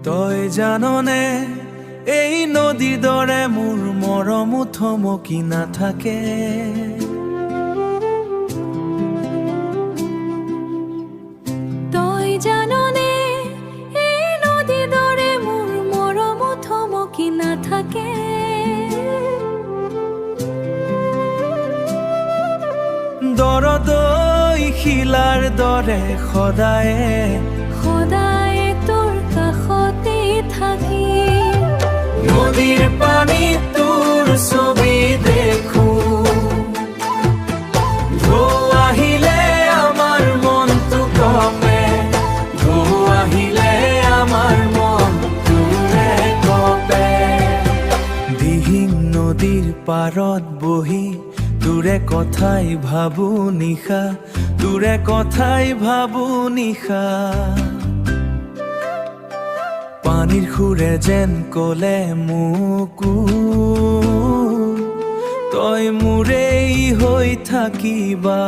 তই জাননে এই নদীৰ দৰে মোৰ মৰমো থমকি নাথাকে। তই জাননে এই নদীৰ দৰে মোৰ মৰমো থমকি নাথাকে। দৰদৈ শিলাৰ দৰে সদায়ে সদায় তোৰ কাষতে থাকি নদীৰ পানীত তোৰ ছবি দেখো। ঢৌ আহিলে আমাৰ মনটো কপে, ঢৌ আহিলে আমাৰ মনটোৰে কপে। দিহিং নদীৰ পাৰত বহি তোৰে কথাই ভাবো নিশা, তোৰে কথাই ভাবো নিশা। পানীৰ সুৰে যেন কলে মোকো তই মোৰেই হৈ থাকিবা।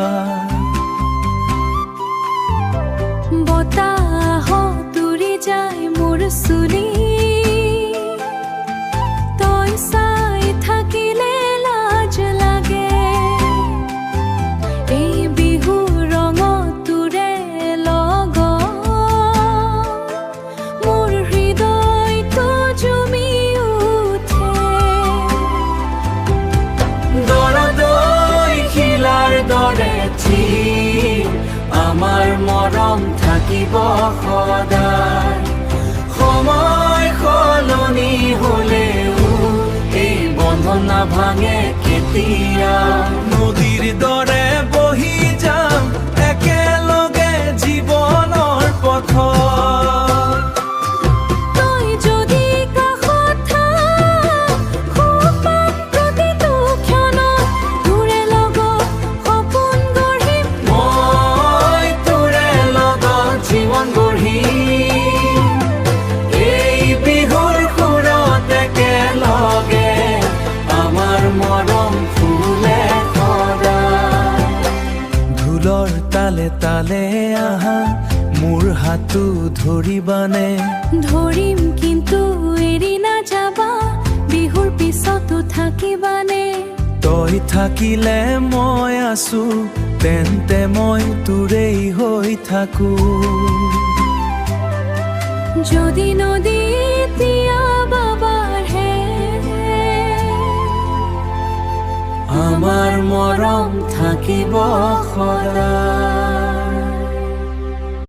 বতাহ তুৰি যায় মোৰ চুলি, তই চাই থাকিলে লাজ লাগে। এই বিহু ৰঙত তোৰে লগত মোৰ হৃদয়টো জুমি উঠে। দৰদৈ শিলাৰ দৰে ঠিক আমাৰ মৰম থাকিব সদায়। সময় সলনি হলেও এই বন্ধন নাভাঙে কেতিয়া। নদীৰ দৰে বহি যাম একেলগে জীৱনৰ পথত। তই যদি কাষত থাক, সুখ পাম প্ৰতিটো ক্ষণত। তোৰে লগত সপোন গঢ়িম, মই তোৰে লগত জীৱন গঢ়িম। এই বিহুৰ সুৰত একেলগে আমাৰ মৰম ফুলে সদায়। ঢোলৰ তালে তালে আহা মোৰ হাতো ধৰিবানে। ধৰিম কিন্তু এৰি নাযাবা, বিহুৰ পিছতো থাকিবানে। তই থাকিলে মই আছো, তেন্তে মই তোৰেই হৈ থাকো। যদি নদী এতিয়া বাবাঢ়ে, আমাৰ মৰম থাকিব সদায়।